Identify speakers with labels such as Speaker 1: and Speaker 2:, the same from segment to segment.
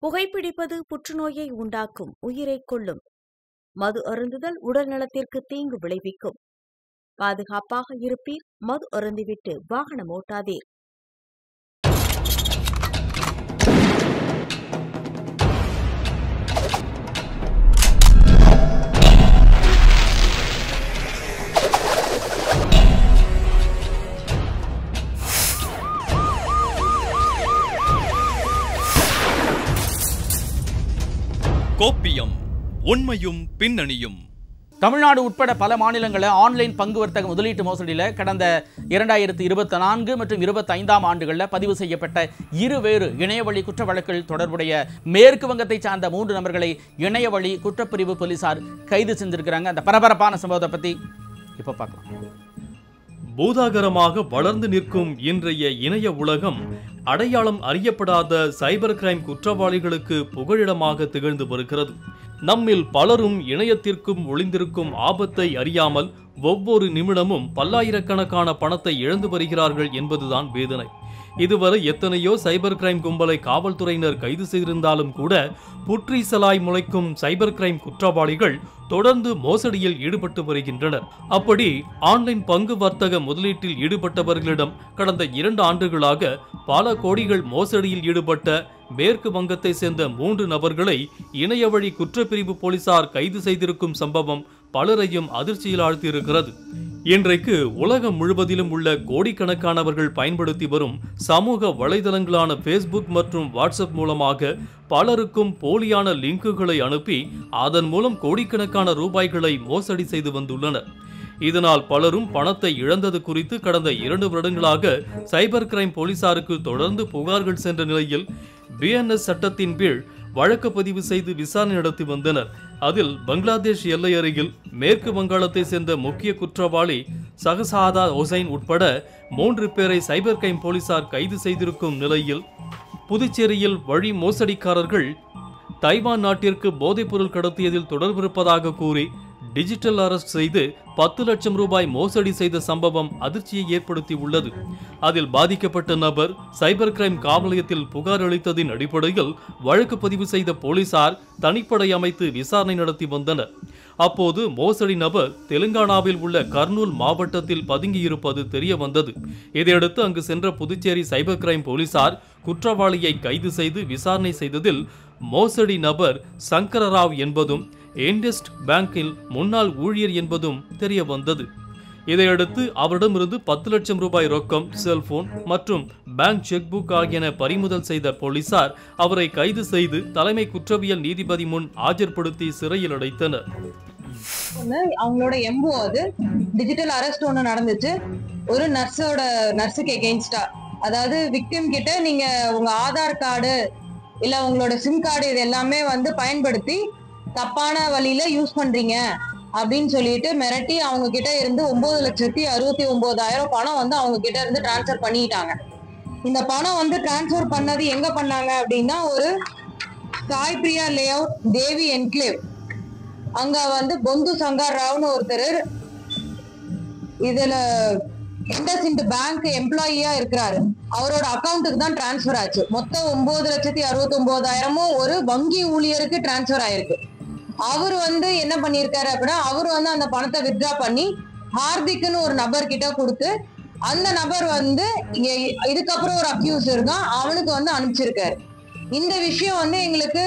Speaker 1: புகைப்பிடிப்பது புற்றுநோயை உண்டாக்கும், உயிரைக் கொல்லும். மது அருந்துதல் உடல் நலத்திற்கு தீங்கு விளைவிக்கும். பாதுகாப்பாக இருப்பீர். மது அருந்திவிட்டு வாகனம் ஓட்டாதீர்.
Speaker 2: கோப்பியம், உண்மையும் பின்னணியும்.
Speaker 3: தமிழ்நாடு உட்பட பல மாநிலங்களில் ஆன்லைன் பங்கு வர்த்தக முதலீட்டு மோசடியில் கடந்த 2024 மற்றும் 25ஆம் ஆண்டுகளில் பதிவு செய்யப்பட்ட இருவேறு இணையவழி குற்ற வழக்கில் தொடர்புடைய மேற்கு வங்கத்தை சார்ந்த 3 நபர்களை இணையவழி குற்றப்பிரிவு போலீசார் கைது செஞ்சிருக்கிறாங்க. அந்த பரபரப்பான சம்பவத்தை பற்றி இப்போ பார்க்கலாம்.
Speaker 2: பூதாகரமாக வளர்ந்து நிற்கும் இன்றைய இணைய உலகம் அடையாளம் அறியப்படாத சைபர் கிரைம் குற்றவாளிகளுக்கு புகழிடமாக திகழ்ந்து வருகிறது. நம்மில் பலரும் இணையத்திற்கும் ஒளிந்திருக்கும் ஆபத்தை அறியாமல் ஒவ்வொரு நிமிடமும் பல்லாயிரக்கணக்கான பணத்தை இழந்து வருகிறார்கள் என்பதுதான் வேதனை. இதுவரை எத்தனையோ சைபர் கிரைம் கும்பலை காவல்துறையினர் கைது செய்திருந்தாலும் கூட புற்றீசலாய் முளைக்கும் சைபர் கிரைம் குற்றவாளிகள் தொடர்ந்து மோசடியில் ஈடுபட்டு வருகின்றனர். அப்படி ஆன்லைன் பங்கு வர்த்தக முதலீட்டில் ஈடுபட்டவர்களிடம் கடந்த 2 ஆண்டுகளாக பல கோடிகள் மோசடியில் ஈடுபட்ட மேற்கு வங்கத்தை சேர்ந்த 3 நபர்களை இணையவழி குற்றப்பிரிவு போலீசார் கைது செய்திருக்கும் சம்பவம் பலரையும் அதிர்ச்சியில் ஆழ்த்தியிருக்கிறது. இன்றைக்கு உலகம் முழுவதிலும் உள்ள கோடிக்கணக்கானவர்கள் பயன்படுத்தி வரும் சமூக வலைதளங்களான ஃபேஸ்புக் மற்றும் வாட்ஸ்அப் மூலமாக பலருக்கும் போலியான லிங்குகளை அனுப்பி அதன் மூலம் கோடிக்கணக்கான ரூபாய்களை மோசடி செய்து வந்துள்ளனர். இதனால் பலரும் பணத்தை இழந்தது குறித்து கடந்த 2 வருடங்களாக சைபர் கிரைம் போலீசாருக்கு தொடர்ந்து புகார்கள் சென்ற நிலையில் BNS சட்டத்தின் கீழ் வழக்கு பதிவு செய்து விசாரணை நடத்தி வந்தனர். அதில் பங்களாதேஷ் எல்லை அருகில் மேற்கு வங்காளத்தை சேர்ந்த முக்கிய குற்றவாளி சஹசாதா ஹுசைன் உட்பட 3 பேரை சைபர் கிரைம் போலீசார் கைது செய்திருக்கும் நிலையில் புதுச்சேரியில் வழி மோசடிக்காரர்கள் தைவான் நாட்டிற்கு போதைப்பொருள் கடத்தியதில் தொடர்பிருப்பதாக கூறி டிஜிட்டல் அரெஸ்ட் செய்து 10 லட்சம் ரூபாய் மோசடி செய்த சம்பவம் அதிர்ச்சியை ஏற்படுத்தி உள்ளது. அதில் பாதிக்கப்பட்ட நபர் சைபர் கிரைம் காவல் நிலையத்தில் புகார் அளித்ததின் அடிப்படையில் வழக்கு பதிவு செய்த போலீசார் தனிப்படை அமைத்து விசாரணை நடத்தி வந்தனர். அப்போது மோசடி நபர் தெலுங்கானாவில் உள்ள கர்னூல் மாவட்டத்தில் பதுங்கியிருப்பது தெரிய வந்தது. இதையடுத்து அங்கு சென்ற புதுச்சேரி சைபர் கிரைம் போலீசார் குற்றவாளியை கைது செய்து விசாரணை செய்ததில் மோசடி நபர் சங்கரராவ் என்பதும் இண்டஸ்ட் பேங்கில் முன்னாள் ஊழியர் என்பதும் தெரிய வந்தது. இதையடுத்து அவரிடமிருந்து 10 லட்சம் ரூபாய் ரொக்கம், செல்போன் மற்றும் பேங்க் செக் புக் ஆகியன பறிமுதல் செய்த போலீசார் அவரை கைது செய்து தலைமை குற்றவியல் நீதிபதி முன் ஆஜர்படுத்தி சிறையில் அடைத்தனர்.
Speaker 4: அவங்களோட எம்போ அது டிஜிட்டல் அரெஸ்ட் ஒன்று நடந்துச்சு. ஒரு நர்ஸுக்கு எகெயின்ஸ்டா, அதாவது விக்டிம் கிட்ட நீங்க உங்க ஆதார் கார்டு இல்ல உங்களோட சிம் கார்டு இது எல்லாமே பயன்படுத்தி தப்பான வழியில யூஸ் பண்றீங்க அப்படின்னு சொல்லிட்டு மிரட்டி அவங்க கிட்ட இருந்து 9,69,000 பணம் அவங்க கிட்ட இருந்து டிரான்ஸ்ஃபர் பண்ணிட்டாங்க. இந்த பணம் டிரான்ஸ்ஃபர் பண்ணது எங்க பண்ணாங்க அப்படின்னா ஒரு சாய் பிரியா லே அவுட் தேவி என்க்ளேவ், அங்க பொந்து சங்கர் ராவ்னு ஒருத்தர் இதுல இண்டஸ்இண்ட் பேங்க் எம்ப்ளாயியா இருக்கிறாரு. அவரோட அக்கௌண்ட்டுக்கு தான் டிரான்ஸ்பர் ஆச்சு. மொத்தம் 9,69,000 ஒரு வங்கி ஊழியருக்கு டிரான்ஸ்பர் ஆயிருக்கு. அவர் என்ன பண்ணிருக்காரு அப்படின்னா, அவரு அந்த பணத்தை வித்ட்ரா பண்ணி ஹார்திக்னு ஒரு நபர் கிட்ட கொடுத்து, அந்த நபர் இதுக்கப்புறம் ஒரு அக்யூஸ் இருக்கான் அவனுக்கு அனுப்பிச்சிருக்காரு. இந்த விஷயம் எங்களுக்கு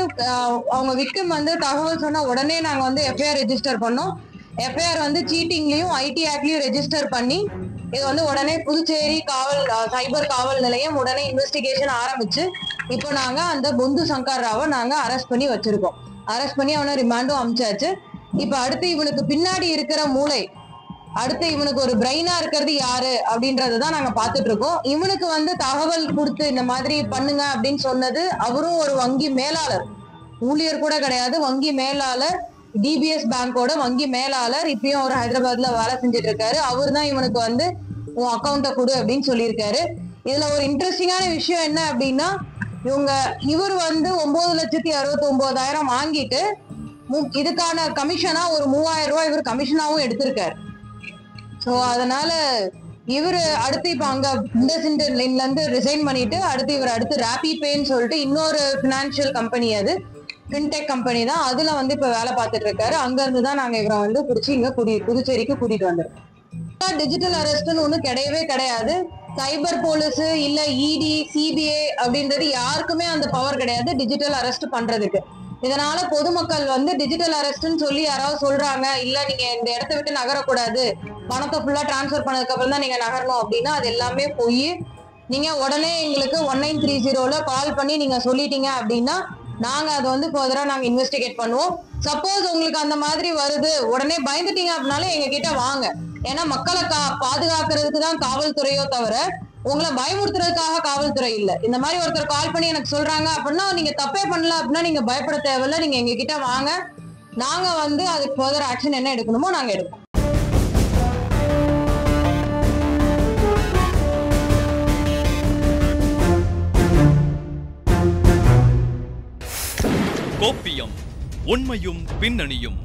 Speaker 4: அவங்க விக்டிம் தகவல் சொன்ன உடனே நாங்க எஃப்ஐஆர் ரெஜிஸ்டர் பண்ணோம். எஃப்ஐஆர் சீட்டிங்லயும் ஐடி ஆக்ட்லயும் ரெஜிஸ்டர் பண்ணி இது உடனே புதுச்சேரி சைபர் காவல் நிலையம் உடனே இன்வெஸ்டிகேஷன் ஆரம்பிச்சு இப்போ நாங்க அந்த பொந்து சங்கர் ராவை நாங்க அரெஸ்ட் பண்ணி வச்சிருக்கோம். அரெஸ்ட் பண்ணி அவனை ரிமாண்டும் அனுப்பிச்சாச்சு. இப்ப அடுத்து இவனுக்கு பின்னாடி இருக்கிற மூளை, அடுத்து இவனுக்கு ஒரு பிரெயினா இருக்கிறது யாரு அப்படின்றதான் நாங்க பாத்துட்டு இருக்கோம். இவனுக்கு தகவல் கொடுத்து இந்த மாதிரி பண்ணுங்க அப்படின்னு சொன்னது அவரும் ஒரு வங்கி மேலாளர், ஊழியர் கூட கிடையாது, வங்கி மேலாளர், டிபிஎஸ் பேங்கோட வங்கி மேலாளர். இப்பயும் அவர் ஹைதராபாத்ல வேலை செஞ்சுட்டு இருக்காரு. அவரு தான் இவனுக்கு உன் அக்கௌண்ட்டை கொடு அப்படின்னு சொல்லியிருக்காரு. இதுல ஒரு இன்ட்ரெஸ்டிங்கான விஷயம் என்ன அப்படின்னா, இவர் 9,69,000 வாங்கிட்டு இதுக்கான கமிஷனா ஒரு 3,000 ரூபாய் இவர் கமிஷனாவும் எடுத்திருக்காரு. ஸோ அதனால இவரு அடுத்து இப்ப அங்க இண்டஸ்இண்டன்ல இருந்து ரிசைன் பண்ணிட்டு அடுத்து ரேபிட் பேன்னு சொல்லிட்டு இன்னொரு பினான்சியல் கம்பெனி, அது ஃபின்டெக் கம்பெனி தான், அதுல வந்து இப்ப வேலை பார்த்துட்டு இருக்காரு. அங்க இருந்து தான் நாங்க இவரை வந்து பிடிச்சி இங்க புதுச்சேரிக்கு கூட்டிட்டு வந்திருக்கோம். டிஜிட்டல் அரெஸ்ட்னு ஒண்ணு கிடையவே கிடையாது. சைபர் போலீஸ் இல்ல இடி சிபிஐ அப்படின்றது யாருக்குமே அந்த பவர் கிடையாது டிஜிட்டல் அரெஸ்ட் பண்றதுக்கு. இதனால பொதுமக்கள் வந்து டிஜிட்டல் அரெஸ்ட்னு சொல்லி யாராவது சொல்றாங்க, இல்ல நீங்க இந்த இடத்த விட்டு நகரக்கூடாது, பணத்தை ஃபுல்லா டிரான்ஸ்பர் பண்ணதுக்கு அப்புறம் தான் நீங்க நகரணும் அப்படின்னா அது எல்லாமே போய் நீங்க உடனே எங்களுக்கு 1930 கால் பண்ணி நீங்க சொல்லிட்டீங்க அப்படின்னா நாங்க அதை வந்து ஃபர்தரா நாங்க இன்வெஸ்டிகேட் பண்ணுவோம். சப்போஸ் உங்களுக்கு அந்த மாதிரி வருது, உடனே பயந்துட்டீங்க அப்படின்னாலும் எங்க கிட்ட வாங்க. ஏன்னா மக்களை பாதுகாக்கிறதுக்கு தான் காவல்துறையோ தவிர உங்களை பயமுறுத்துறதுக்காக காவல்துறை இல்ல. இந்த மாதிரி ஒருத்தர் கால் பண்ணி எனக்கு சொல்றாங்க அப்படின்னா நீங்க தப்பே பண்ணல அப்படின்னா நீங்க பயப்பட தேவையில்ல. நீங்க எங்க கிட்ட வாங்க, நாங்க வந்து அதுக்கு ஃபர்தர் ஆக்ஷன் என்ன எடுக்கணுமோ நாங்க எடுப்போம்.
Speaker 2: கோப்பியம், உண்மையும் பின்னணியும்.